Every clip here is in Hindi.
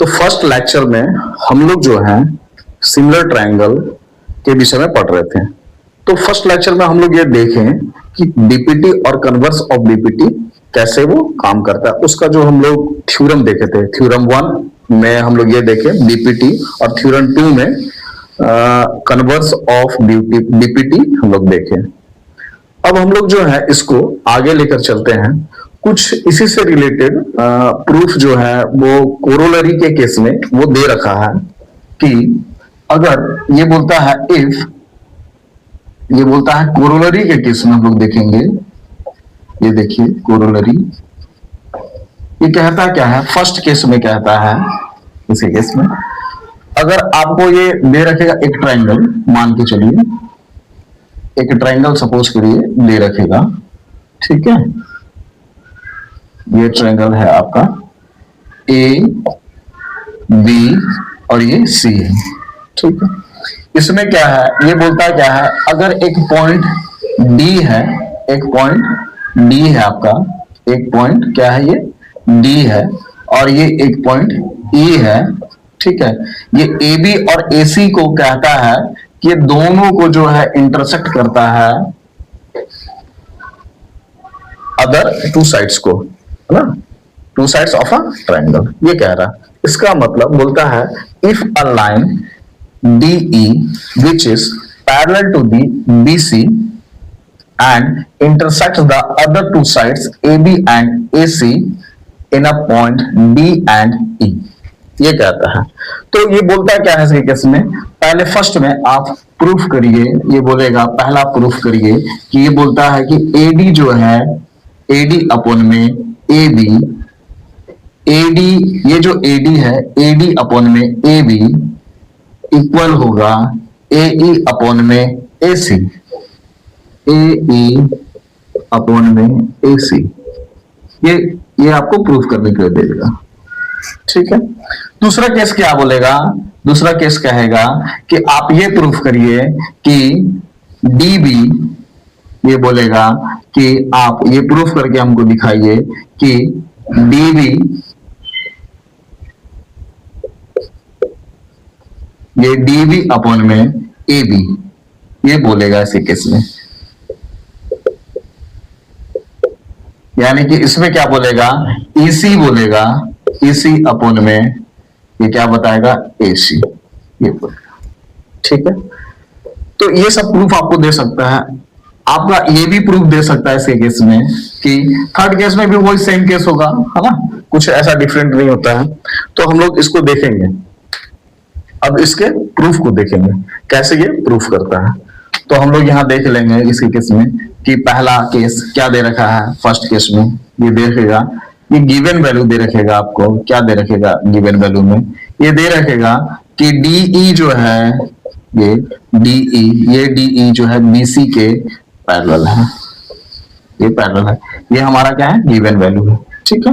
तो फर्स्ट लेक्चर में हम लोग जो है सिमिलर ट्रायंगल के विषय में पढ़ रहे थे। तो फर्स्ट लेक्चर में हम लोग ये देखें कि बीपीटी और कन्वर्स ऑफ बीपीटी कैसे वो काम करता है। उसका जो हम लोग थ्योरम देखे थे, थ्योरम 1 में हम लोग ये देखे बीपीटी, और थ्योरम 2 में कन्वर्स ऑफ बीपीटी हम लोग देखे। अब हम लोग जो है इसको आगे लेकर चलते हैं। कुछ इसी से रिलेटेड प्रूफ जो है वो कोरोलरी के केस में वो दे रखा है कि अगर ये बोलता है इफ, ये बोलता है कोरोलरी के केस में हम लोग देखेंगे। ये देखिए कोरोलरी, ये कहता क्या है, फर्स्ट केस में कहता है, इसी केस में अगर आपको ये दे रखेगा एक ट्रायंगल, मान के चलिए एक ट्रायंगल सपोज करिए दे रखेगा, ठीक है। ये ट्रायंगल है आपका ए बी और ये सी है, ठीक है। इसमें क्या है, ये बोलता है क्या है, अगर एक पॉइंट डी है, एक पॉइंट डी है आपका, एक पॉइंट क्या है, ये डी है, और ये एक पॉइंट ई है, ठीक है। ये ए बी और ए सी को कहता है कि ये दोनों को जो है इंटरसेक्ट करता है अदर टू साइड्स को, है ना, two sides of a triangle, ये कह रहा है। इसका मतलब बोलता है if a line DE which is parallel to the BC and intersects the other two sides AB and AC in a point D and E, ये कहता है। तो ये बोलता है क्या है इसके केस में, पहले फर्स्ट में आप प्रूफ करिए, ये बोलेगा पहला प्रूफ करिए कि ये बोलता है कि AD जो है AD अपॉन में AB, AD ये जो AD है AD अपॉन में AB इक्वल होगा AE अपॉन में AC, AE अपॉन में AC। ये आपको प्रूफ करने के लिए देगा, ठीक है। दूसरा केस क्या बोलेगा, दूसरा केस कहेगा कि आप ये प्रूफ करिए कि DB, ये बोलेगा कि आप ये प्रूफ करके हमको दिखाइए कि DB ये DB अपॉन में AB, ये बोलेगा इसी केस में। यानी कि इसमें क्या बोलेगा, EC बोलेगा, EC अपॉन में ये क्या बताएगा AC, ये बोलेगा, ठीक है। तो ये सब प्रूफ आपको दे सकता है। आपका ये भी प्रूफ दे सकता है इसी केस में कि थर्ड केस में भी वही सेम केस होगा, है ना, कुछ ऐसा डिफरेंट नहीं होता है। तो हम लोग इसको देखेंगे, अब इसके प्रूफ को देखेंगे कैसे ये प्रूफ करता है। तो हम लोग यहाँ देख लेंगे इसी केस में कि पहला केस क्या दे रखा है। फर्स्ट केस में ये देखेगा, ये गिवन वैल्यू दे रखेगा, आपको क्या दे रखेगा गिवन वैल्यू में, ये दे रखेगा कि DE जो है, ये DE जो है BC के पैरेलल है, ये पैरेलल है, ये हमारा क्या है गिवन वैल्यू है, ठीक है।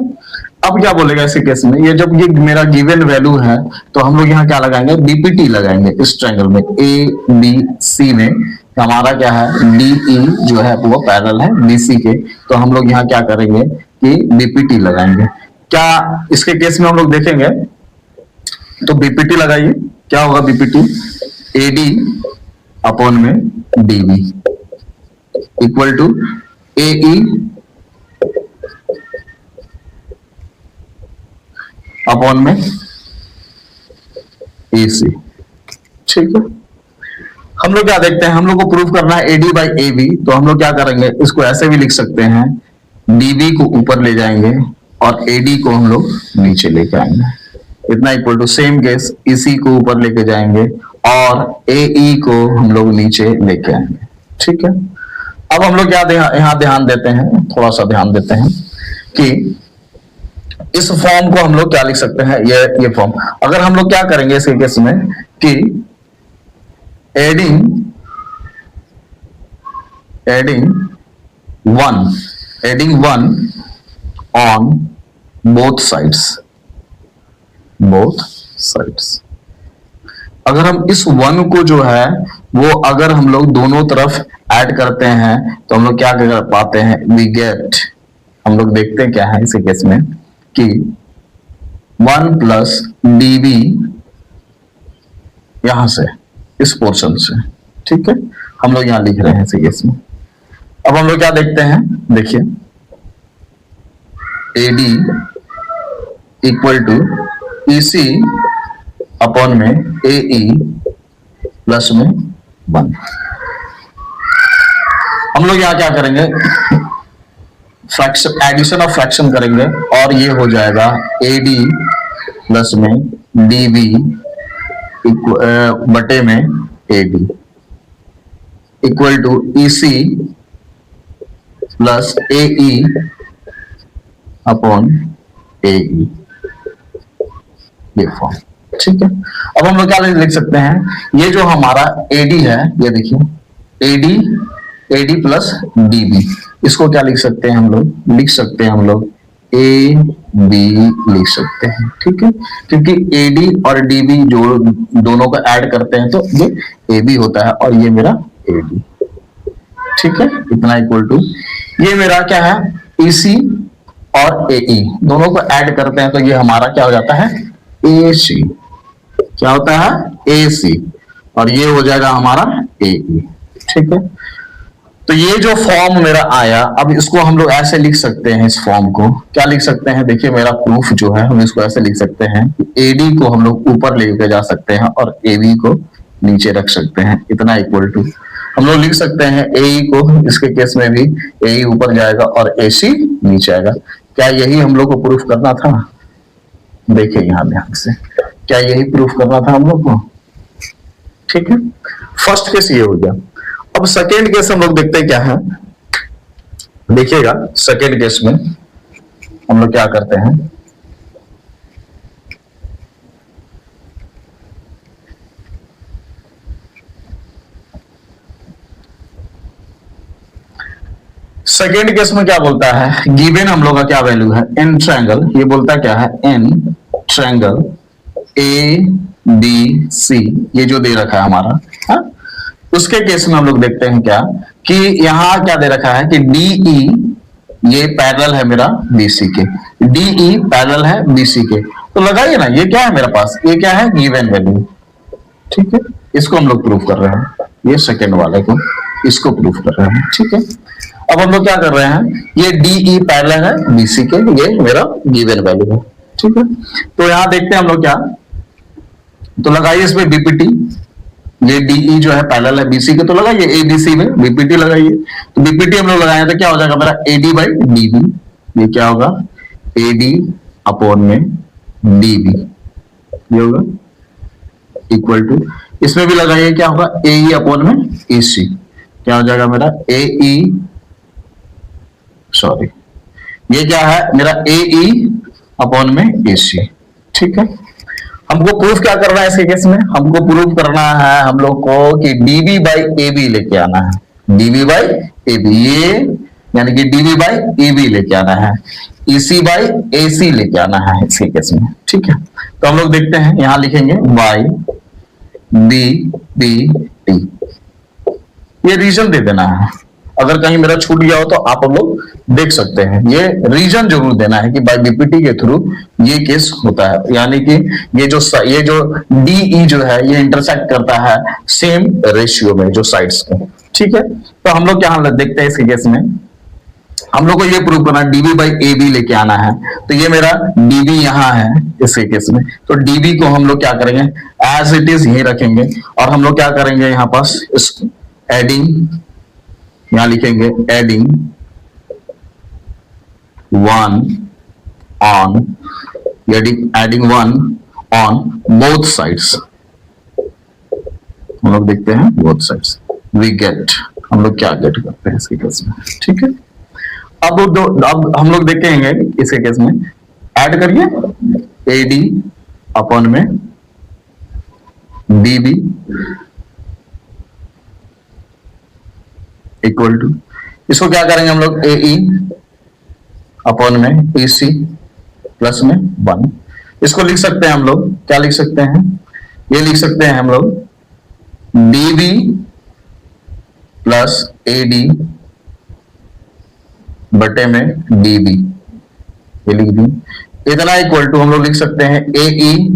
अब क्या बोलेगा इसी केस में, ये जब ये मेरा गिवन वैल्यू है तो हम लोग यहाँ क्या लगाएंगे, बीपीटी लगाएंगे इस ट्रायंगल में ABC में। हमारा क्या है DE जो है वो पैरेलल है BC के, तो हम लोग यहाँ क्या करेंगे कि बीपीटी लगाएंगे। क्या इसके केस में हम लोग देखेंगे, तो बीपीटी लगाइए, क्या होगा बीपीटी, AD अपॉन में DB equal to AE upon में AC, ठीक है। हम लोग क्या देखते हैं, हम लोग को प्रूफ करना है AD बाई AB, तो हम लोग क्या करेंगे, इसको ऐसे भी लिख सकते हैं, DB को ऊपर ले जाएंगे और AD को हम लोग नीचे लेके आएंगे, इतना equal to same case EC को ऊपर लेके जाएंगे और AE को हम लोग नीचे लेके आएंगे, ठीक है। अब हम लोग क्या यहाँ ध्यान देते हैं, थोड़ा सा ध्यान देते हैं कि इस फॉर्म को हम लोग क्या लिख सकते हैं, ये फॉर्म। अगर हम लोग क्या करेंगे इस केस में कि एडिंग 1 ऑन बोथ साइड्स, अगर हम इस 1 को जो है वो अगर हम लोग दोनों तरफ ऐड करते हैं तो हम लोग क्या कर पाते हैं, वी गेट, हम लोग देखते हैं क्या है इसी केस में कि 1 प्लस dB यहां से, इस पोर्शन से, ठीक है, हम लोग यहां लिख रहे हैं इसी केस में। अब हम लोग क्या देखते हैं, देखिए AD equal to EC upon में AE प्लस में 1। हम लोग यहां क्या करेंगे, फ्रैक्शन, एडिशन ऑफ फ्रैक्शन करेंगे और ये हो जाएगा AD प्लस में DB बटे में AD equal to EC plus AE upon AE, ये फॉर्म, ठीक है। अब हम लोग क्या लिख सकते हैं, ये जो हमारा AD है, ये देखिए AD प्लस DB, इसको क्या लिख सकते हैं हम लोग, लिख सकते हैं हम लोग AB लिख सकते हैं, ठीक है, क्योंकि AD और DB जो दोनों को ऐड करते हैं तो ये AB होता है और ये मेरा AD, ठीक है, इतना इक्वल टू ये मेरा क्या है EC और AE दोनों को ऐड करते हैं तो ये हमारा क्या हो जाता है AC, क्या होता है AC, और ये हो जाएगा हमारा AE, ठीक है। तो ये जो फॉर्म मेरा आया, अब इसको हम लोग ऐसे लिख सकते हैं, इस फॉर्म को क्या लिख सकते हैं, देखिए मेरा प्रूफ जो है हम इसको ऐसे लिख सकते हैं, AD को हम लोग ऊपर लेके जा सकते हैं और AB को नीचे रख सकते हैं, इतना इक्वल टू हम लोग लिख सकते हैं AE को, इसके केस में भी AE ऊपर जाएगा और AC नीचे आएगा। क्या यही हम लोग को प्रूफ करना था, देखिए यहां ध्यान से, क्या यही प्रूफ करना था हम लोग को, ठीक है। फर्स्ट केस ये हो गया। अब सेकेंड केस हम लोग देखते हैं क्या है, देखिएगा सेकेंड केस में हम लोग क्या करते हैं, सेकेंड केस में क्या बोलता है, गिवन हम लोग का क्या वैल्यू है, इन ट्रायंगल, ये बोलता है क्या है, इन ट्रायंगल ABC, ये जो दे रखा है हमारा, हा? उसके केस में हम लोग देखते हैं क्या कि यहां क्या दे रखा है कि DE ये पैरेलल है मेरा BC के, DE पैरेलल है BC के, तो लगाइए ना, ये क्या है मेरे पास, ये क्या है गिवन वैल्यू, ठीक है, इसको हम लोग प्रूफ कर रहे हैं, ये सेकेंड वाले को इसको प्रूफ कर रहे हैं, ठीक है। अब हम लोग क्या कर रहे हैं, ये DE पैरेलल है BC के, ये मेरा गिवन वैल्यू है, ठीक है। तो यहां देखते हैं हम लोग क्या, तो लगाइए इसमें BPT, ये DE जो है पैरेलल है BC के, तो लगाइए ABC में BPT लगाइए, तो BPT हम लोग लगाए तो क्या हो जाएगा मेरा AD बाई DB, ये क्या होगा AD अपॉन में DB, ये होगा इक्वल टू, इसमें भी लगाइए क्या होगा AE अपॉन में EC, क्या हो जाएगा मेरा AE, सॉरी ये क्या है मेरा AE अपॉन में AC, ठीक है। हमको प्रूफ क्या करना है इसके केस में, हमको प्रूफ करना है हम लोग को कि DB बाई AB लेके आना है, DB बाई AB, ये यानी कि DB बाई AB लेके आना है, EC बाई AC लेके आना है इसके केस में, ठीक है। तो हम लोग देखते हैं, यहां लिखेंगे YBBT, ये रीजन दे देना है, अगर कहीं मेरा छूट गया हो तो आप लोग देख सकते हैं, ये रीजन जरूर देना है कि बाय BPT के थ्रू ये केस होता है, यानी कि ये जो DE जो है ये इंटरसेक्ट करता है सेम रेशियो में जो साइड्स के, ठीक है। तो हम लोग क्या देखते हैं इसके केस में, हम लोग को ये प्रूव करना है DB बाई AB लेके आना है, तो ये मेरा DB यहाँ है इसके केस में, तो DB को हम लोग क्या करेंगे एज इट इज यही रखेंगे और हम लोग क्या करेंगे यहाँ पास इस एडिंग, यहां लिखेंगे adding 1 on, adding 1 on both sides, हम लोग देखते हैं बोथ साइड्स, वी गेट, हम लोग क्या गेट करते हैं इसके केस में, ठीक है। अब हम लोग देखेंगे इसके केस में, ऐड करिए AD अपॉन में DB इक्वल टू, इसको क्या करेंगे हम लोग AE अपॉन में EC प्लस में 1, इसको लिख सकते हैं हम लोग, क्या लिख सकते हैं, ये लिख सकते हैं हम लोग DB प्लस AD बटे में DB, ये लिख दी, इतना इक्वल टू हम लोग लिख सकते हैं ए ई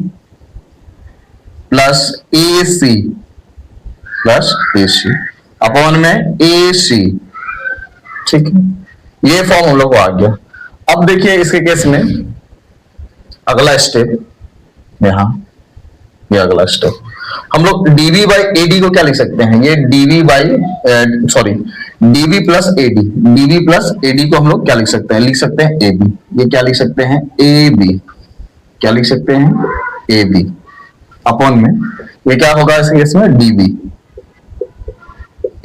प्लस ए सी प्लस ए सी अपॉन में ए सी। ठीक है, ये फॉर्म हम लोग को आ गया। अब देखिए इसके केस में अगला स्टेप, यहां ये अगला स्टेप हम लोग dv बाई एडी को क्या लिख सकते हैं, ये dv plus AD, dv plus AD को हम लोग क्या लिख सकते हैं, लिख सकते हैं ab। ये क्या लिख सकते हैं, ab, क्या लिख सकते हैं, ab अपॉन में ये क्या होगा इस केस में, dv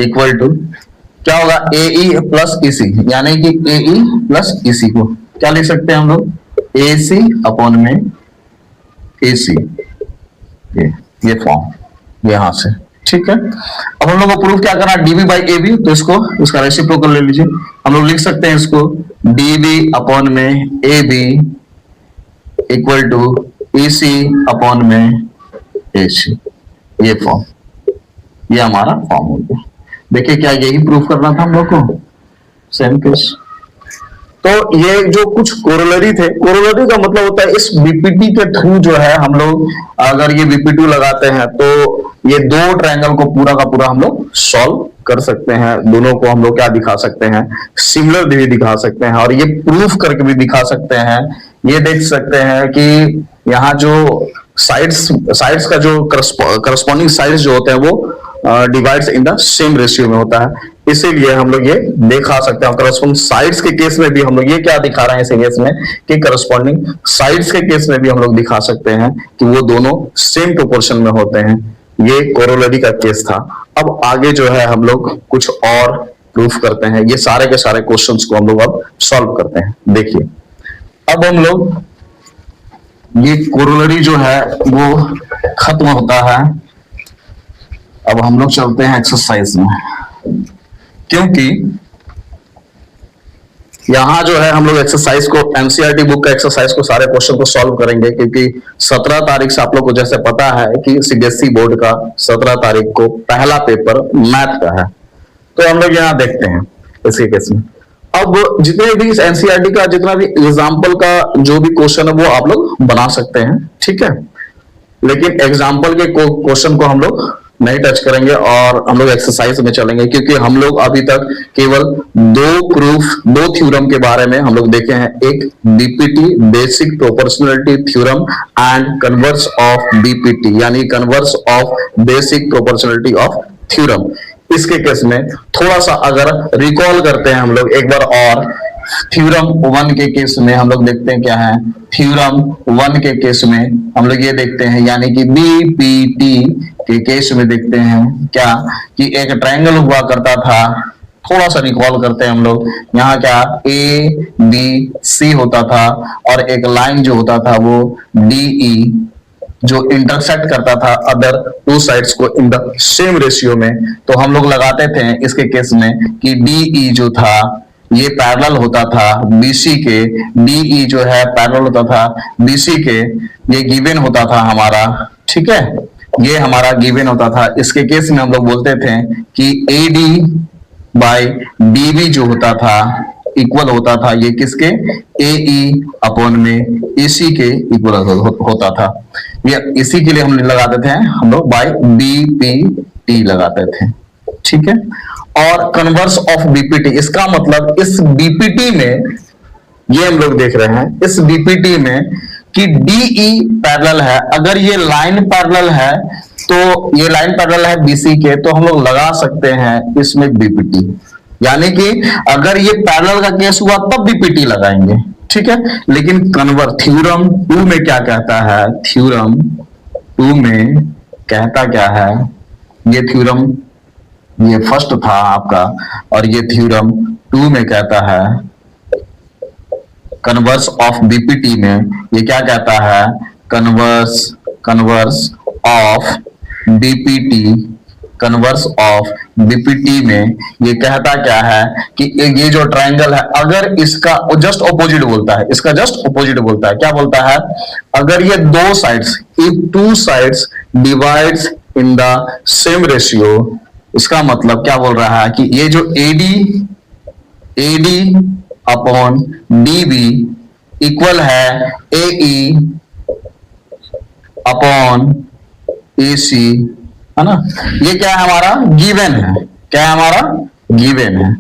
इक्वल टू क्या होगा, ae प्लस ec, यानी कि ae प्लस ec को क्या लिख सकते हैं हम लोग, ac अपॉन में ac। ये फॉर्म यहां से। ठीक है, अब हम लोग को प्रूफ क्या करना है, dv बाई ab, तो इसका रेसिप्रोकल ले लीजिए। हम लोग लिख सकते हैं इसको dv अपॉन में ab equal to ec upon में ac। ये फॉर्म, ये हमारा फॉर्म हो गया। देखिए क्या यही प्रूफ करना था हम लोग को, सेम केस। तो ये जो कुछ कोरोलरी थे, कोरोलरी का मतलब होता है इस बीपीटी के थ्रू जो है हम लोग अगर ये बीपीटी लगाते हैं तो ये दो ट्रायंगल को पूरा का पूरा हम लोग सॉल्व कर सकते हैं। दोनों को हम लोग क्या दिखा सकते हैं, सिमिलर भी दिखा सकते हैं और ये प्रूफ करके भी दिखा सकते हैं। ये देख सकते हैं कि यहाँ जो साइड्स का जो करस्पॉन्डिंग साइड्स जो होते हैं वो divides in the same ratio में होता है, इसीलिए हम लोग ये दिखा सकते हैं। करस्पॉन्डिंग साइड्स के केस में भी हम लोग ये क्या दिखा रहे हैं इस केस में कि करस्पॉन्डिंग साइड्स के केस में भी हम लोग दिखा सकते हैं कि वो दोनों सेम प्रोपोर्शन में होते हैं। ये कोरोलरी का केस था। अब आगे जो है हम लोग कुछ और प्रूफ करते हैं। ये सारे के सारे क्वेश्चंस को हम लोग अब सॉल्व करते हैं। देखिए अब हम लोग ये कोरोलरी जो है वो खत्म होता है। अब हम लोग चलते हैं एक्सरसाइज में, क्योंकि यहां जो है हम लोग एक्सरसाइज को एनसीईआरटी बुक का एक्सरसाइज को सारे क्वेश्चन को सॉल्व करेंगे, क्योंकि 17 तारीख से आप लोग को जैसे पता है कि सीबीएसई बोर्ड का 17 तारीख को पहला पेपर मैथ का है। तो हम लोग यहां देखते हैं इसके केस में। अब जितने भी इस एनसीईआरटी का जितना भी एग्जाम्पल का जो भी क्वेश्चन है वो आप लोग बना सकते हैं, ठीक है। लेकिन एग्जाम्पल के क्वेश्चन को हम लोग नहीं टच करेंगे और हम लोग एक्सरसाइज में चलेंगे, क्योंकि हम लोग अभी तक केवल दो थ्योरम के बारे में हम लोग देखे हैं। एक BPT basic proportionality theorem and converse of BPT, यानी converse of basic proportionality of theorem. इसके केस में थोड़ा सा अगर रिकॉल करते हैं हम लोग एक बार और, थ्योरम 1 के केस में हम लोग देखते हैं क्या है। थ्योरम 1 के केस में हम लोग ये देखते हैं, यानी कि बीपीटी के केस में देखते हैं क्या कि एक ट्रायंगल हुआ करता था। थोड़ा सा रिकॉल करते हैं हम लोग, यहाँ क्या ए बी सी होता था और एक लाइन जो होता था वो डी ई जो इंटरसेक्ट करता था अदर टू साइड्स को इन द सेम रेशियो में। तो हम लोग लगाते थे इसके केस में कि डी ई जो था ये पैरेलल होता था बीसी के, डीई जो है पैरेलल होता था बीसी के। ये गिवन होता था हमारा, ठीक है, ये हमारा गिवन होता था। इसके केस में हम लोग बोलते थे कि एडी बाय डीबी जो होता था इक्वल होता था ये किसके, एई अपॉन में एसी के इक्वल होता था। ये इसी के लिए हम लगाते थे हम लोग बाय बीपीटी लगाते थे, ठीक है। और कन्वर्स ऑफ बीपीटी, इसका मतलब इस बीपीटी में ये हम लोग देख रहे हैं इस बीपीटी में कि डीई पैरेलल है। अगर ये लाइन पैरेलल है तो ये लाइन पैरेलल है बीसी के, तो हम लोग लगा सकते हैं इसमें बीपीटी। यानी कि अगर ये पैरेलल का केस हुआ तब बीपीटी लगाएंगे, ठीक है। लेकिन कन्वर्स थ्योरम 2 में क्या कहता है, थ्योरम 2 में कहता क्या है, ये थ्योरम ये फर्स्ट था आपका और ये थ्योरम 2 में कहता है कन्वर्स ऑफ बीपीटी में ये क्या कहता है, converse of BPT, converse of BPT में ये कहता क्या है कि ये जो ट्रायंगल है अगर इसका जस्ट ऑपोजिट बोलता है, इसका जस्ट ऑपोजिट बोलता है। क्या बोलता है, अगर ये दो sides, if two sides divides in the same ratio, इसका मतलब क्या बोल रहा है कि ये जो एडी अपॉन डीबी इक्वल है AE अपॉन AC, है ना। ये क्या है हमारा गिवन है, क्या है हमारा गिवन है।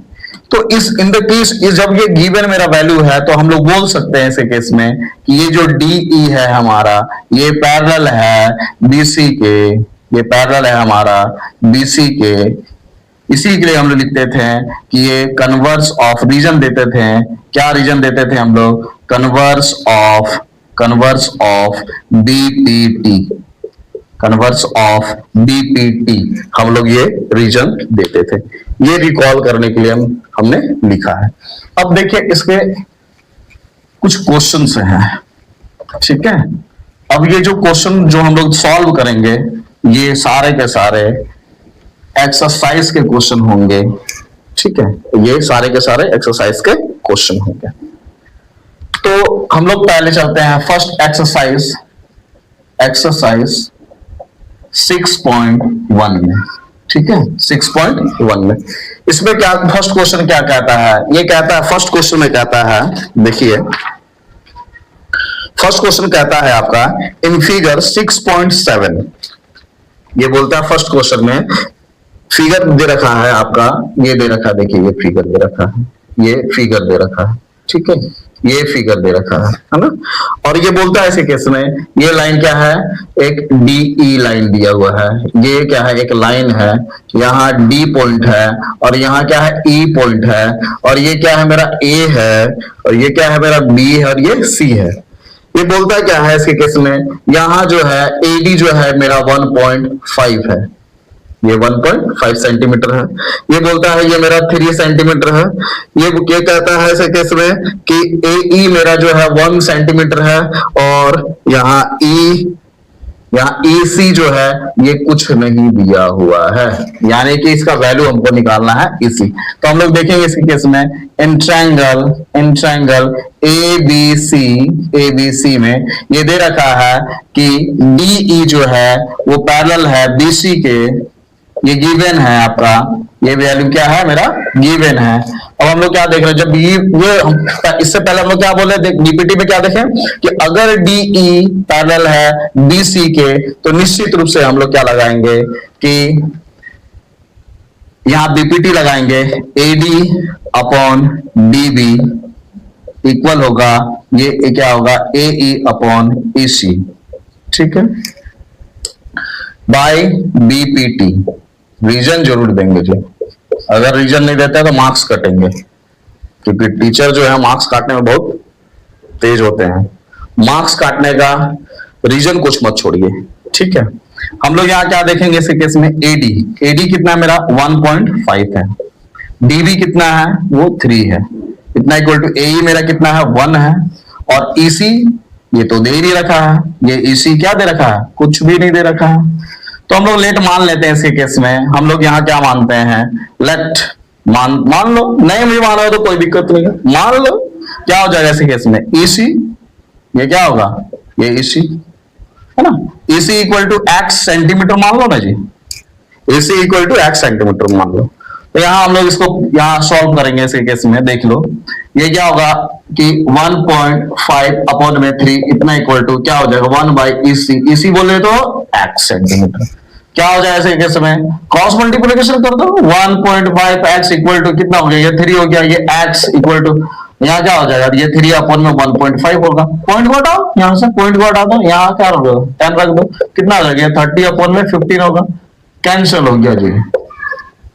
तो इस इन द केस जब ये गिवन मेरा वैल्यू है तो हम लोग बोल सकते हैं ऐसे केस में कि ये जो DE है हमारा ये पैरेलल है BC के, ये पैरेलल है हमारा BC के। इसी के लिए हम लोग लिखते थे कि ये कन्वर्स ऑफ रीजन देते थे, क्या रीजन देते थे हम लोग, converse of BPT, converse of BPT हम लोग ये रीजन देते थे। ये रिकॉल करने के लिए हमने लिखा है। अब देखिए इसके कुछ क्वेश्चंस हैं, ठीक है। अब ये जो क्वेश्चन जो हम लोग सॉल्व करेंगे ये सारे के सारे एक्सरसाइज के क्वेश्चन होंगे, ठीक है। ये सारे के सारे एक्सरसाइज के क्वेश्चन होंगे। तो हम लोग पहले चलते हैं फर्स्ट एक्सरसाइज 6.1 में, ठीक है। 6.1 में इसमें क्या फर्स्ट क्वेश्चन क्या कहता है, ये कहता है फर्स्ट क्वेश्चन में कहता है, देखिए फर्स्ट क्वेश्चन कहता है आपका इन फिगर 6.7, ये बोलता है फर्स्ट क्वेश्चन में फिगर दे रखा है आपका, ये दे रखा है, देखिए ये फिगर दे रखा है, ये फिगर दे रखा है, ठीक है, ये फिगर दे रखा है ना। और ये बोलता है ऐसे केस में ये लाइन क्या है, एक DE लाइन दिया हुआ है, ये क्या है एक लाइन है, यहाँ D पॉइंट है और यहाँ क्या है E पॉइंट है, और ये क्या है मेरा A है, और ये क्या है मेरा B है, और ये C है। ये बोलता क्या है इसके केस में, यहाँ जो है AD जो है मेरा 1.5 है, ये 1.5 सेंटीमीटर है। ये बोलता है ये मेरा 3 सेंटीमीटर है। ये कहता है ऐसे केस में कि AE मेरा जो है 1 सेंटीमीटर है, और यहाँ EC जो है ये कुछ नहीं दिया हुआ है, यानी कि इसका वैल्यू हमको निकालना है EC। तो हम लोग देखेंगे इसके केस में इन ट्रायंगल ABC में ये दे रखा है कि DE जो है वो पैरेलल है BC के, ये गिवन है आपका, ये वैल्यू क्या है मेरा गिवन है। अब हम लोग क्या देख रहे हैं, जब ये इससे पहले हम लोग क्या बोले DPT में क्या देखें कि अगर DE पैरेलल है BC के तो निश्चित रूप से हम लोग क्या लगाएंगे कि यहां BPT लगाएंगे, AD अपॉन DB इक्वल होगा ये क्या होगा AE अपॉन EC, ठीक है, बाय BPT। रीजन जरूर देंगे जी, अगर रीजन नहीं देते तो मार्क्स कटेंगे, क्योंकि टीचर जो है मार्क्स काटने में बहुत तेज होते हैं। मार्क्स काटने का रीजन कुछ मत छोड़िए, ठीक है। हम लोग यहाँ क्या देखेंगे इस केस में AD कितना है मेरा 1.5 है, DB कितना है वो 3 है, इतना इक्वल टू AE मेरा कितना है 1 है, और EC ये तो दे ही नहीं रखा है, ये EC क्या दे रखा है, कुछ भी नहीं दे रखा है। तो हम लोग लेट मान लेते हैं इसके केस में, हम लोग यहाँ क्या मानते हैं लेट, मान लो, नहीं मुझे माना हो तो कोई दिक्कत नहीं है, मान लो। क्या हो जाएगा इस केस में EC, ये क्या होगा ये EC है ना, EC equal to x centimetre मान लो ना जी, EC equal to x centimetre मान लो। तो यहाँ हम लोग इसको यहाँ सॉल्व करेंगे इसके केस में, देख लो ये क्या होगा कि 1.5 अपॉन में 3 इतना इक्वल टू क्या हो जाएगा 1 बाई EC बोले तो x सेंटीमीटर। क्या हो जाएगा इस केस में क्रॉस मल्टीप्लिकेशन कर दो, 1.5 x इक्वल टू कितना हो गया, ये 3 हो गया, ये x इक्वल टू यहाँ क्या हो जाएगा, ये 3 अपॉन में 1.5 होगा। पॉइंट को हटाओ, यहाँ से पॉइंट को हटा दो, यहाँ क्या रख दो 10 रख दो, कितना हो गया 30 अपॉन में 15 होगा, कैंसिल हो गया जी,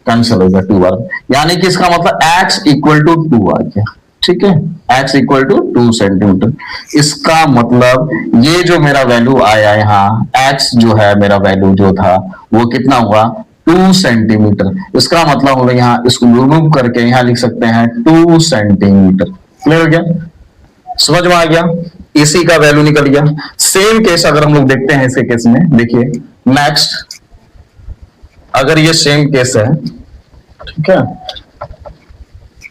कैंसिल हो गया 2 बार, यानी कि इसका मतलब x इक्वल टू 2 आ गया, ठीक है, x इक्वल टू 2 सेंटीमीटर। इसका मतलब ये जो मेरा वैल्यू आया यहाँ x जो है मेरा वैल्यू जो था वो कितना हुआ 2 सेंटीमीटर। इसका मतलब हम लोग यहाँ इसको रिमूव करके यहाँ लिख सकते हैं 2 सेंटीमीटर। क्लियर हो गया, समझ में आ गया, इसी का वैल्यू निकल गया। सेम केस अगर हम लोग देखते हैं इसके केस में, देखिए नेक्स्ट, अगर ये सेम केस है, ठीक है,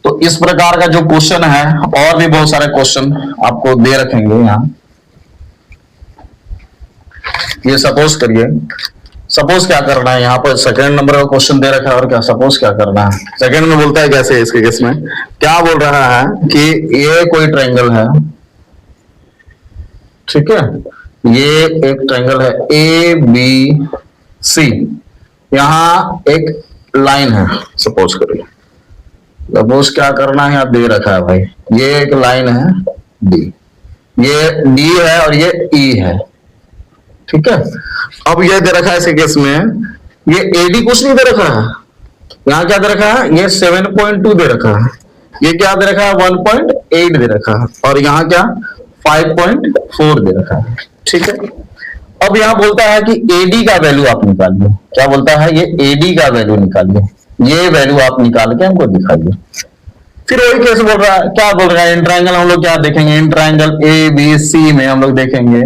तो इस प्रकार का जो क्वेश्चन है, और भी बहुत सारे क्वेश्चन आपको दे रखेंगे यहाँ। ये सपोज करिए, सपोज क्या करना है, यहाँ पर सेकंड नंबर का क्वेश्चन दे रखा है, और क्या सपोज क्या करना है, सेकंड में बोलता है कैसे, इसके केस में क्या बोल रहा है कि ये कोई ट्रायंगल है, ठीक है, ये एक ट्रायंगल है ए बी सी, यहां एक लाइन है सपोज करिए, सपोज क्या करना है, दे रखा है भाई, ये एक लाइन है डी, ये डी है और ये ई है, ठीक है। अब ये दे रखा है इस केस में, ये एडी कुछ नहीं दे रखा है, यहाँ क्या दे रखा है, ये 7.2 दे रखा है, ये क्या दे रखा है 1.8 दे रखा है, और यहाँ क्या 5.4 दे रखा है, ठीक है। अब यहाँ बोलता है कि एडी का वैल्यू आप निकालिए, क्या बोलता है, ये एडी का वैल्यू निकालिए, ये वैल्यू आप निकाल के हमको दिखाइए। फिर वही केस बोल रहा है, क्या बोल रहा है, इन ट्रायंगल हम लोग क्या देखेंगे, इन ट्रायंगल ए बी सी में हम लोग देखेंगे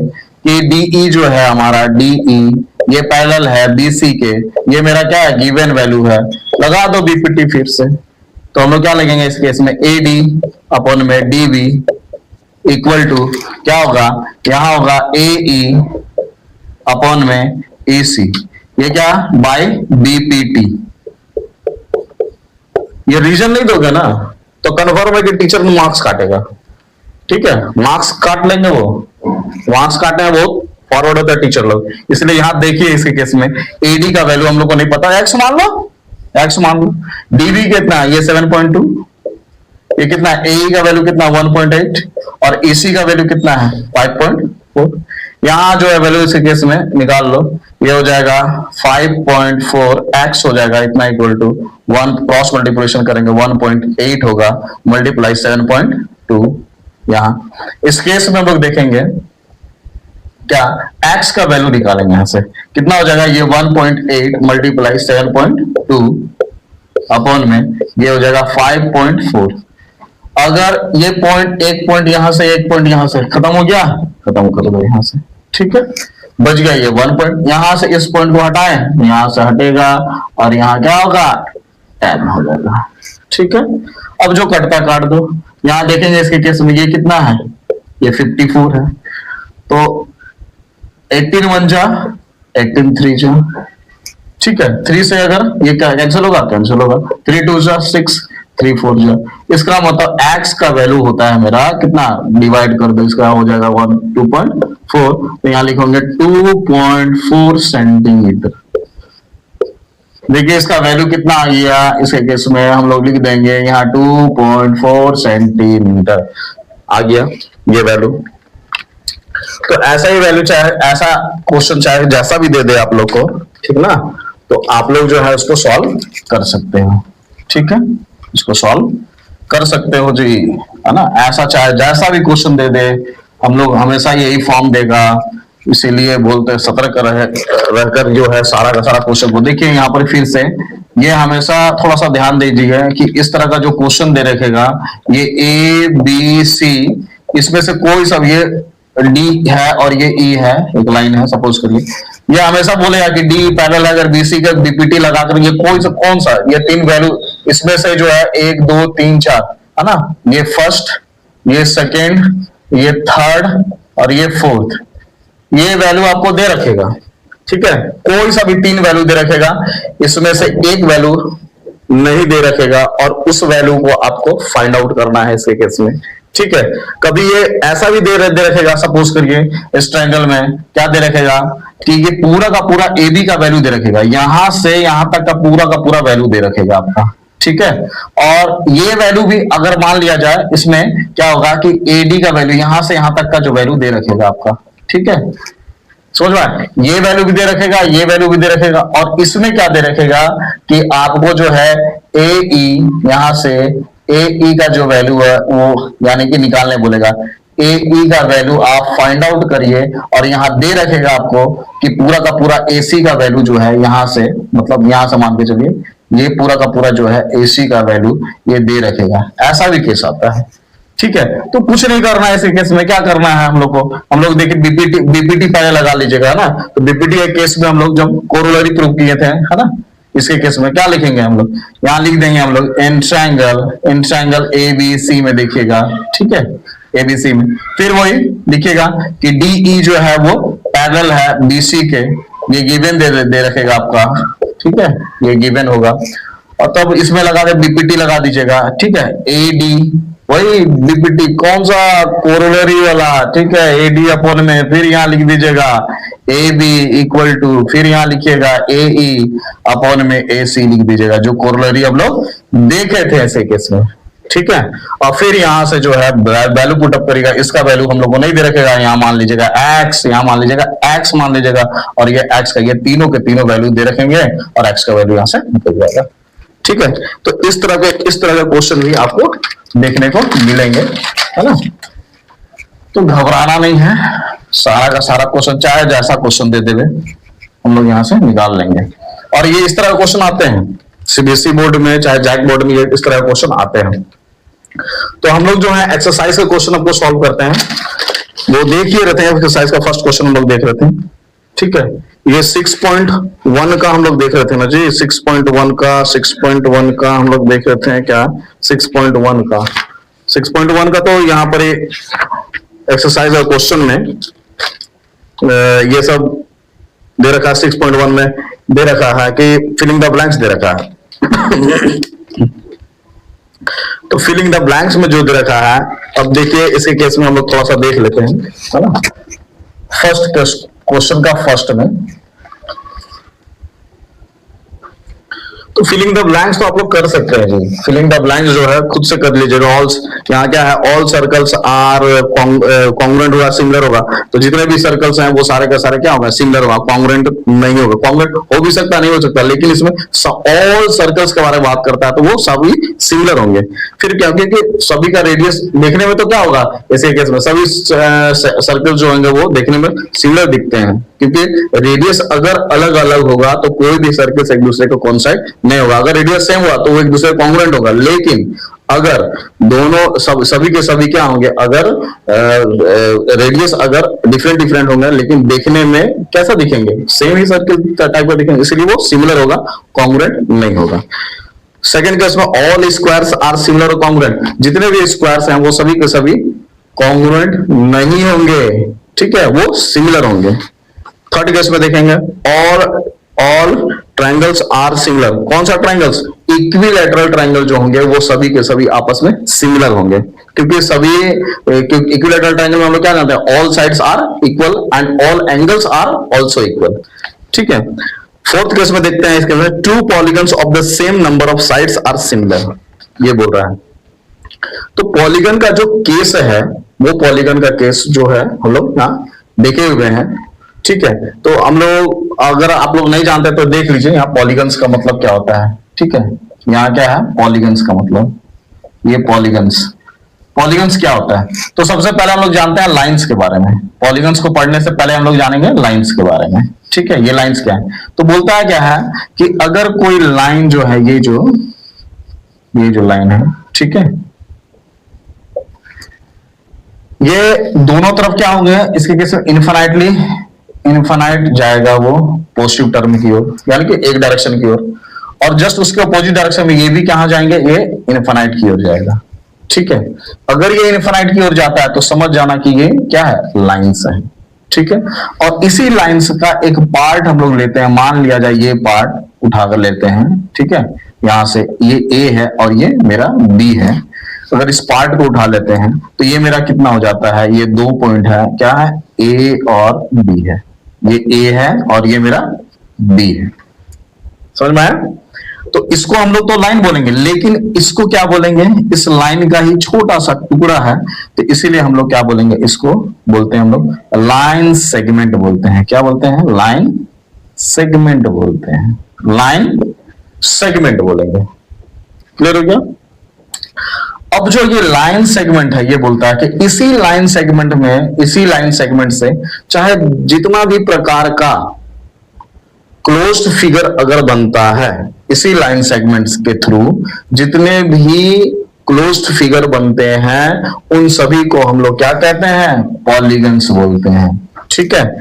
कि डीई जो है हमारा डीई ये पैरेलल है बीसी के, ये मेरा क्या है गिवन वैल्यू है, लगा दो बीपीटी फिर से, तो हम लोग क्या लगेंगे इस केस में, एडी अपॉन में डीबी इक्वल टू क्या होगा, यहां होगा एई अपॉन में एसी, ये क्या बाय बीपीटी। ये रीजन नहीं दोगे ना तो कन्फर्म है कि टीचर मार्क्स काटेगा, ठीक है, मार्क्स काट लेंगे, वो मार्क्स काटने हैं वो फॉरवर्ड होता है टीचर लोग, इसलिए यहां देखिए इसके केस में एडी का वैल्यू हम लोग को नहीं पता, एक्स मान लो, एक्स मान लो, डीबी कितना है, ये 7.2, ये कितना है, एई का वैल्यू कितना 1.8 और एसी का वैल्यू कितना है 5.4, यहां जो है वैल्यू इस केस में निकाल लो, ये हो जाएगा 5.4 एक्स हो जाएगा इतना इक्वल टू 1, क्रॉस मल्टीप्लिकेशन करेंगे 1.8 होगा मल्टीप्लाई 7.2, यहां इस केस में हम लोग देखेंगे क्या x का वैल्यू निकालेंगे, यहां से कितना हो जाएगा, ये 1.8 मल्टीप्लाई 7.2 अपॉन में ये हो जाएगा 5.4, अगर ये पॉइंट एक पॉइंट यहां से एक पॉइंट यहां से खत्म हो गया, खत्म कर दो यहां से, ठीक है, बच गया ये 1 पॉइंट, यहां से इस पॉइंट को हटाएं, यहां से हटेगा और यहां क्या होगा 10 हो जाएगा, ठीक है। अब जो कटता काट दो, यहां देखेंगे इसके केस में ये कितना है, ये 54 है, तो 18 1 जा 18 3 जा, ठीक है, 3 से अगर ये क्या कैंसिल होगा, कैंसिल होगा, 3 2 जा 6 3 4 जा, इसका मतलब x का वैल्यू होता है मेरा कितना, डिवाइड कर दो, इसका हो जाएगा 2.4, तो यहां लिखोगे 2.4 सेंटीमीटर, देखिए इसका वैल्यू कितना आ गया, इसके केस में हम लोग लिख देंगे यहाँ 2.4 सेंटीमीटर आ गया ये वैल्यू। तो ऐसा ही वैल्यू चाहे ऐसा क्वेश्चन चाहे जैसा भी दे दे आप लोग को, ठीक ना, तो आप लोग जो है उसको सॉल्व कर सकते हो, ठीक है, इसको सॉल्व कर सकते हो जी, है ना, ऐसा चाहे जैसा भी क्वेश्चन दे दे, हम लोग हमेशा यही फॉर्म देगा, इसीलिए बोलते हैं सतर्क रहकर जो है सारा का सारा क्वेश्चन को देखिए। यहाँ पर फिर से ये हमेशा थोड़ा सा ध्यान दीजिएगा कि इस तरह का जो क्वेश्चन दे रखेगा, ये ए बी सी, इसमें से कोई सब, ये डी है और ये ई है, एक लाइन है सपोज करिए, ये हमेशा बोलेगा कि डी पैरेलल है, अगर बीसी का बीपीटी लगाकर ये कोई सा कौन सा, ये 3 वैल्यू इसमें से जो है 1 2 3 4 है ना, ये फर्स्ट, ये सेकेंड, ये थर्ड और ये फोर्थ, ये वैल्यू आपको दे रखेगा, ठीक है, कोई सा भी 3 वैल्यू दे रखेगा, इसमें से एक वैल्यू नहीं दे रखेगा और उस वैल्यू को आपको फाइंड आउट करना है इसके केस में, ठीक है। कभी ये ऐसा भी दे रखेगा, सपोज करिए इस ट्रायंगल में क्या दे रखेगा कि ये पूरा का पूरा एबी का वैल्यू दे रखेगा, यहां से यहां तक का पूरा वैल्यू दे रखेगा आपका, ठीक है, और ये वैल्यू भी अगर मान लिया जाए, इसमें क्या होगा कि एडी का वैल्यू यहां से यहां तक का जो वैल्यू दे रखेगा आपका, ठीक है, समझ में, ये वैल्यू भी दे रखेगा, ये वैल्यू भी दे रखेगा, और इसमें क्या दे रखेगा कि आपको जो है ए ई, यहां से ए ई का जो वैल्यू है वो यानी कि निकालने बोलेगा, ए ई का वैल्यू आप फाइंड आउट करिए, और यहां दे रखेगा आपको कि पूरा का पूरा एसी का वैल्यू जो है यहां से, मतलब यहां से मान के चलिए ये पूरा का पूरा जो है एसी का वैल्यू ये दे रखेगा, ऐसा भी केस आता है, ठीक है। तो कुछ नहीं करना है ऐसे केस में, क्या करना है हम लोग को, हम लोग देखिए बीपीटी पहले लगा लीजिएगा ना, तो बीपीटी के केस में हम लोग जब कोरोलरी प्रूव किए थे, है ना, इसके केस में क्या लिखेंगे हम लोग, यहाँ लिख देंगे हम लोग इन ट्रायंगल ए बी सी में देखिएगा, ठीक है, एबीसी में, फिर वही लिखिएगा कि डीई जो है वो पैरेलल है बीसी के, ये गिवन दे रखेगा आपका, ठीक है, ये गिवन होगा, और तब इसमें लगा दे बीपीटी लगा दीजिएगा, ठीक है, ए डी वही डीपीटी कौन सा, कोरोलरी वाला, ठीक है, एडी अपॉन में, फिर यहाँ लिख दीजिएगा ए बी इक्वल टू, फिर यहाँ लिखिएगा ए ई अपॉन में ए सी लिख दीजिएगा, जो कोरोलरी हम लोग देखे थे ऐसे केस में, ठीक है। और फिर यहां से जो है वैल्यू पुटअप करेगा, इसका वैल्यू हम लोग को नहीं दे रखेगा, यहाँ मान लीजिएगा एक्स, यहाँ मान लीजिएगा एक्स मान लीजिएगा, और ये एक्स का ये तीनों के तीनों वैल्यू दे रखेंगे और एक्स का वैल्यू यहां से निकल जाएगा, ठीक है। तो इस तरह के क्वेश्चन भी आपको देखने को मिलेंगे, है ना। तो घबराना नहीं है, सारा का सारा क्वेश्चन चाहे जैसा क्वेश्चन दे देवे हम लोग यहां से निकाल लेंगे। और ये इस तरह के क्वेश्चन आते हैं सीबीएसई बोर्ड में, चाहे जैक बोर्ड में, ये इस तरह के क्वेश्चन आते हैं। तो हम लोग जो है एक्सरसाइज के क्वेश्चन आपको सॉल्व करते हैं, वो देख ही रहते हैं। एक्सरसाइज का फर्स्ट क्वेश्चन हम लोग देख रहे थे, ठीक है। ये 6.1 का हम लोग देख रहे थे ना जी, 6.1 का हम लोग देख रहे थे क्या, 6.1 का तो यहाँ पर एक्सरसाइज और क्वेश्चन में ये सब दे रखा है। 6.1 में दे रखा है कि फिलिंग द ब्लैंक्स दे रखा है। तो फिलिंग द ब्लैंक्स में जो दे रखा है, अब देखिए इसके केस में हम लोग थोड़ा सा देख लेते हैं, है ना। फर्स्ट क्वेश्चन का फर्स्ट में तो फिलिंग द ब्लैंक्स तो आप लोग कर सकते हैं जी। फिलिंग द ब्लैंक्स जो है खुद से कर लीजिएगा। ऑल, यहाँ क्या है, ऑल सर्कल्स आर कॉन्ग्रुएंट होगा, सिमिलर होगा। तो जितने भी सर्कल्स हैं वो सारे का सारे क्या होगा, सिमिलर होगा, कॉन्ग्रुएंट नहीं होगा। कॉन्ग्रुएंट हो भी सकता नहीं हो सकता, लेकिन इसमें ऑल सर्कल्स के बारे में बात करता है तो वो सभी सिमिलर होंगे। फिर क्या, क्योंकि सभी का रेडियस देखने में तो क्या होगा, इसी केस में सभी सर्कल जो होंगे वो देखने में सिमिलर दिखते हैं, क्योंकि रेडियस अगर अलग अलग होगा तो कोई भी सर्कल एक दूसरे को कॉन्साइड नहीं होगा। अगर रेडियस सेम हुआ तो वो एक दूसरे कॉन्ग्रुएंट होगा, लेकिन अगर दोनों सभी के सभी क्या होंगे, अगर रेडियस अगर डिफरेंट होंगे लेकिन देखने में कैसा दिखेंगे, सेम ही सर्कल टाइप का दिखेंगे, इसलिए वो सिमिलर होगा, कॉन्ग्रुएंट नहीं होगा। सेकंड केस में ऑल स्क्वायर्स आर सिमिलर और कॉन्ग्रुएंट, जितने भी स्क्वायर्स हैं वो सभी के सभी कॉन्ग्रुएंट नहीं होंगे, ठीक है, वो सिमिलर होंगे। थर्ड केस में देखेंगे ऑल ट्रायंगल्स आर सिमिलर। कौन सा ट्रायंगल्स, इक्विलैटरल ट्रायंगल जो होंगे वो सभी के सभी आपस में सिमिलर होंगे, क्योंकि सभी इक्विलैटरल ट्रायंगल में हम लोग क्या जानते हैं, all sides are equal and all angles are also equal, ठीक है। फोर्थ केस में देखते हैं, इसके अंदर two polygons of the same number of sides are similar, ये बोल रहा है। तो पॉलीगन का जो केस है, वो पॉलीगन का केस जो है हम लोग यहाँ देखे हुए हैं, ठीक है। तो हम लोग, अगर आप लोग नहीं जानते तो देख लीजिए यहाँ पॉलीगन्स का मतलब क्या होता है, ठीक है। यहाँ क्या है पॉलीगन्स का मतलब, ये पॉलीगन्स क्या होता है। तो सबसे पहले हम लोग जानते हैं लाइंस के बारे में। पॉलीगन्स को पढ़ने से पहले हम लोग जानेंगे लाइंस के बारे में, ठीक है। ये लाइंस क्या है, तो बोलता है क्या है कि अगर कोई लाइन जो है, ये जो लाइन है, ठीक है, ये दोनों तरफ क्या होंगे, इसके केस में इनफाइनाइट जाएगा वो पॉजिटिव टर्म की ओर, यानी कि एक डायरेक्शन की ओर, और जस्ट उसके अपोजिट डायरेक्शन में ये भी कहां जाएंगे, ये इनफाइनाइट की ओर जाएगा, ठीक है। अगर ये इनफाइनाइट की ओर जाता है तो समझ जाना कि ये क्या है, लाइंस है, ठीक है। और इसी लाइंस का एक पार्ट हम लोग लेते हैं, मान लिया जाए ये पार्ट उठाकर लेते हैं, ठीक है। यहां से ये ए है और ये मेरा बी है। अगर इस पार्ट को उठा लेते हैं तो ये मेरा कितना हो जाता है, ये 2 पॉइंट है, क्या है, ए और बी है। ये ए है और ये मेरा बी है, समझ में आया। तो इसको हम लोग तो लाइन बोलेंगे, लेकिन इसको क्या बोलेंगे, इस लाइन का ही छोटा सा टुकड़ा है, तो इसीलिए हम लोग क्या बोलेंगे, इसको बोलते हैं हम लोग लाइन सेगमेंट बोलते हैं। क्या बोलते हैं, लाइन सेगमेंट बोलते हैं, लाइन सेगमेंट बोलेंगे। क्लियर हो गया। अब जो ये लाइन सेगमेंट है, ये बोलता है कि इसी लाइन सेगमेंट से चाहे जितना भी प्रकार का क्लोज्ड फिगर अगर बनता है, इसी लाइन सेगमेंट्स के थ्रू जितने भी क्लोज्ड फिगर बनते हैं, उन सभी को हम लोग क्या कहते हैं, पॉलीगन्स बोलते हैं, ठीक है।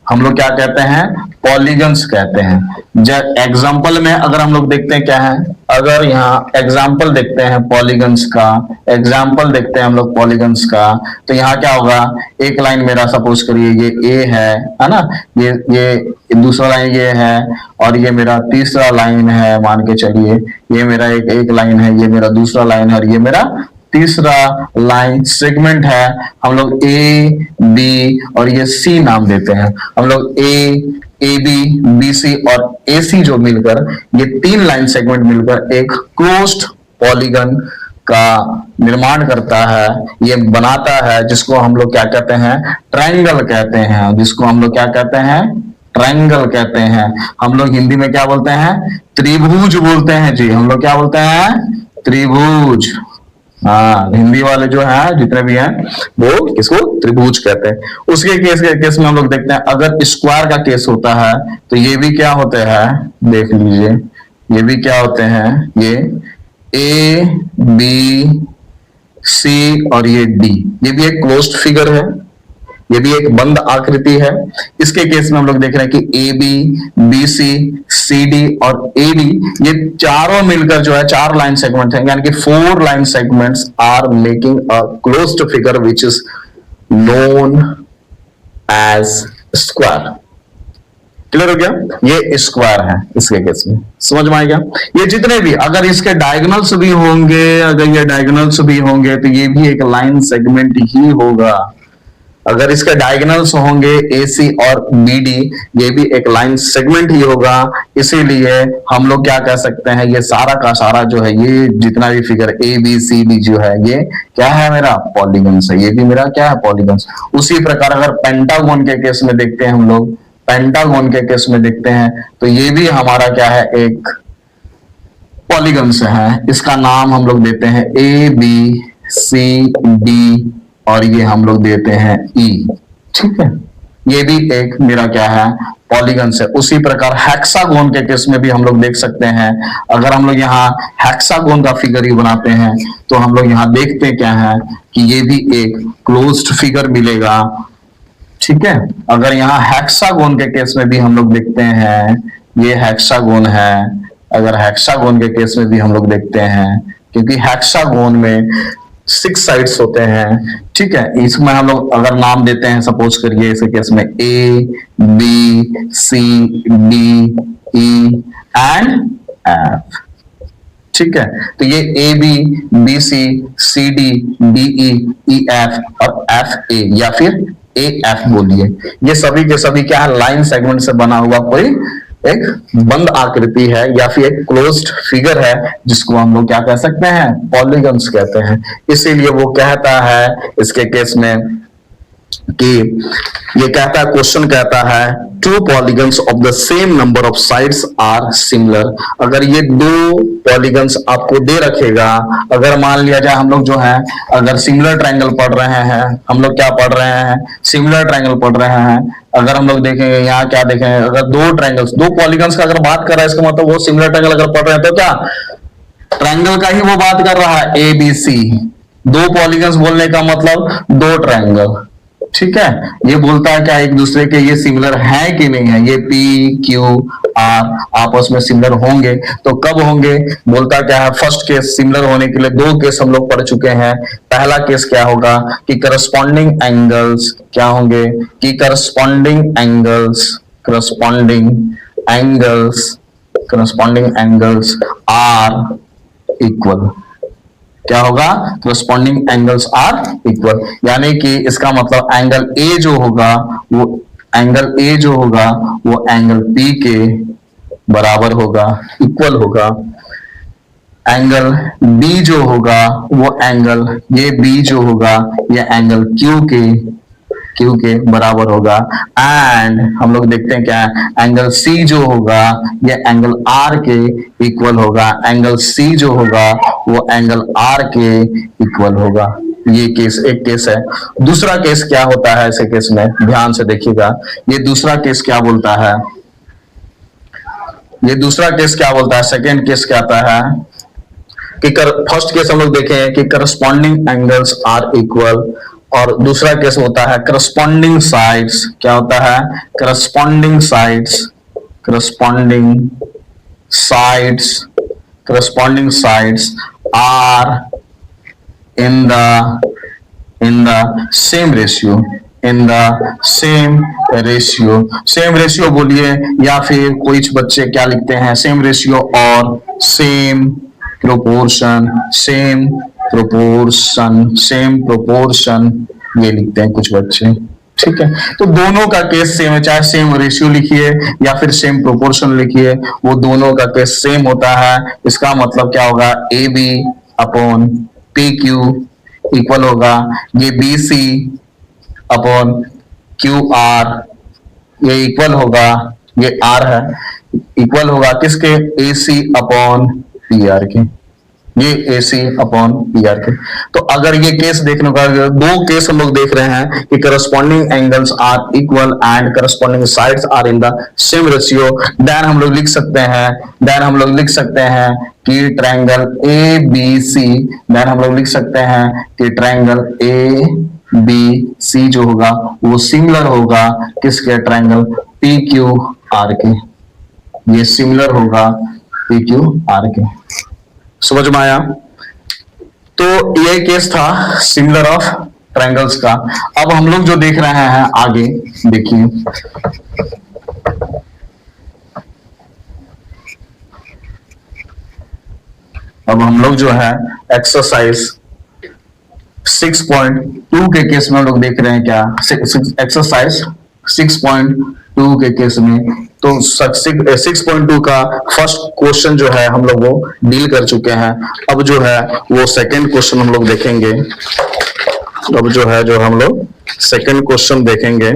हम लोग क्या कहते हैं, पॉलीगन्स कहते हैं। जब एग्जाम्पल में अगर हम लोग देखते हैं क्या है, अगर यहाँ एग्जाम्पल देखते हैं पॉलीगन्स का, एग्जाम्पल देखते हैं हम लोग पॉलीगन्स का, तो यहाँ क्या होगा, एक लाइन मेरा सपोज करिए ये ए है ना, ये दूसरा लाइन ये है, और ये मेरा तीसरा लाइन है, मान के चलिए ये मेरा एक लाइन है, ये मेरा दूसरा लाइन है, और ये मेरा तीसरा लाइन सेगमेंट है, हम लोग ए बी और ये सी नाम देते हैं। हम लोग ए बी बी सी और ए सी जो मिलकर ये तीन लाइन सेगमेंट मिलकर एक क्लोज्ड पॉलीगन का निर्माण करता है, ये बनाता है, जिसको हम लोग क्या कहते हैं, ट्रायंगल कहते हैं। जिसको हम लोग क्या कहते हैं, ट्रायंगल कहते हैं। हम लोग हिंदी में क्या बोलते हैं, त्रिभुज बोलते हैं जी। हम लोग क्या बोलते हैं, त्रिभुज। हाँ, हिंदी वाले जो है जितने भी हैं वो इसको त्रिभुज कहते हैं। उसके केस में हम लोग देखते हैं, अगर स्क्वायर का केस होता है तो ये भी क्या होते हैं, देख लीजिए, ये भी क्या होते हैं, ये ए बी सी और ये डी, ये भी एक क्लोज्ड फिगर है, ये भी एक बंद आकृति है। इसके केस में हम लोग देख रहे हैं कि A B B C D और ए डी, ये चारों मिलकर जो है चार लाइन सेगमेंट है, यानी कि 4 line segments are making a closed figure which is known as square. Clear हो गया, ये स्क्वायर है इसके केस में, समझ में आएगा। ये जितने भी, अगर इसके डायगोनल्स भी होंगे, अगर ये डायगोनल्स भी होंगे तो ये भी एक लाइन सेगमेंट ही होगा। अगर इसके डायगोनल्स होंगे ए सी और बी डी, ये भी एक लाइन सेगमेंट ही होगा। इसीलिए हम लोग क्या कह सकते हैं, ये सारा का सारा जो है, ये जितना भी figure A B C D जो है, ये क्या है, मेरा पॉलीगन्स है। ये भी मेरा क्या है, पॉलीगन्स। उसी प्रकार अगर पेंटागोन के केस में देखते हैं, हम लोग पेंटागोन के केस में देखते हैं तो ये भी हमारा क्या है, एक पॉलीगन्स है। इसका नाम हम लोग देते हैं ए बी सी डी और ये हम लोग देते हैं ई। ठीक है, ये भी एक मेरा क्या है, पॉलीगन्स है। उसी प्रकार हेक्सागोन के केस में भी हम लोग देख सकते हैं। अगर हम लोग यहाँ हेक्सागोन का फिगर ही बनाते हैं तो हम लोग यहाँ देखते क्या है कि ये भी एक क्लोज्ड फिगर मिलेगा। ठीक है, अगर यहाँ हेक्सागोन के केस में भी हम लोग देखते हैं, ये हेक्सागोन है। अगर हेक्सागोन के केस में भी हम लोग देखते हैं, क्योंकि हेक्सागोन में 6 साइड्स होते हैं। ठीक है, इसमें हम लोग अगर नाम देते हैं, सपोज करिए इसके केस में A B C D E and F. ठीक है, तो ये A B C C D D E F और एफ ए, या फिर ए एफ बोलिए, ये सभी के सभी क्या है, लाइन सेगमेंट से बना हुआ कोई एक बंद आकृति है या फिर एक क्लोज्ड फिगर है, जिसको हम लोग क्या कह सकते हैं, पॉलीगन्स कहते हैं। इसीलिए वो कहता है इसके केस में कि ये कहता है, क्वेश्चन कहता है, two polygons of the same number of sides are similar. अगर ये दो पॉलीगन्स आपको दे रखेगा, अगर मान लिया जाए हम लोग जो है, अगर सिमिलर ट्रायंगल पढ़ रहे हैं, हम लोग क्या पढ़ रहे हैं, सिमिलर ट्रायंगल पढ़ रहे हैं। अगर हम लोग देखेंगे यहाँ क्या देखेंगे, अगर दो ट्रायंगल्स, दो पॉलीगन्स का अगर बात कर रहा है, इसका मतलब वो सिमिलर ट्रायंगल अगर पढ़ रहे हैं तो क्या ट्रायंगल का ही वो बात कर रहा है, ए बी सी। दो पॉलीगन्स बोलने का मतलब दो ट्रायंगल। ठीक है, ये बोलता है क्या एक दूसरे के ये सिमिलर है कि नहीं है, ये पी क्यू आर आपस में सिमिलर होंगे तो कब होंगे, बोलता क्या है, फर्स्ट केस सिमिलर होने के लिए दो केस हम लोग पढ़ चुके हैं। पहला केस क्या होगा कि करस्पॉन्डिंग एंगल्स क्या होंगे, कि करस्पॉन्डिंग एंगल्स आर इक्वल। क्या होगा, करस्पॉन्डिंग एंगल्स आर इक्वल, यानी कि इसका मतलब एंगल ए जो होगा वो एंगल पी के बराबर होगा, इक्वल होगा। एंगल बी जो होगा वो एंगल, ये बी जो होगा ये एंगल क्यू के बराबर होगा। एंड हम लोग देखते हैं क्या, एंगल सी जो होगा ये एंगल आर के इक्वल होगा। एंगल सी जो होगा वो एंगल आर के इक्वल होगा। ये केस एक केस है। दूसरा केस क्या होता है, ऐसे केस में ध्यान से देखिएगा, ये दूसरा केस क्या बोलता है, सेकेंड केस क्या आता है कि फर्स्ट केस हम लोग देखें कि करस्पॉन्डिंग एंगल्स आर इक्वल, और दूसरा केस होता है करस्पॉन्डिंग साइड्स। क्या होता है, corresponding sides are in the same ratio बोलिए, या फिर कुछ बच्चे क्या लिखते हैं, सेम रेशियो और same proportion, same proportion, same proportion, ये लिखते हैं कुछ बच्चे। ठीक है, तो दोनों का केस सेम है, चाहे सेम रेशियो लिखिए या फिर सेम प्रोपोर्शन लिखिए, वो दोनों का केस सेम होता है। इसका मतलब क्या होगा, A B upon P Q equal होगा ये B C upon Q R, ये इक्वल होगा, ये आर है, इक्वल होगा किसके, A C upon P R के, ये A C upon P R के। तो अगर ये केस देखने का, दो केस हम लोग देख रहे हैं कि corresponding angles are equal and corresponding sides are in the same ratio, then हम लोग लिख सकते हैं, कि triangle A B C, then हम लोग लिख सकते हैं कि ट्रायंगल ए बी सी जो होगा वो सिमिलर होगा किसके, ट्रायंगल पी क्यू आर के, ये सिमिलर होगा पी क्यू आर के। समझ में आया? तो ये केस था सिमिलर ऑफ ट्रायंगल्स का। अब हम लोग जो देख रहे हैं आगे, देखिए अब हम लोग जो है एक्सरसाइज 6.2 के केस में हम लोग देख रहे हैं क्या, एक्सरसाइज 6.2 के केस में, तो 6.2 का फर्स्ट क्वेश्चन जो है हम लोग वो डील कर चुके हैं। अब जो है वो सेकंड क्वेश्चन हम लोग देखेंगे। अब जो है जो हम लोग सेकंड क्वेश्चन देखेंगे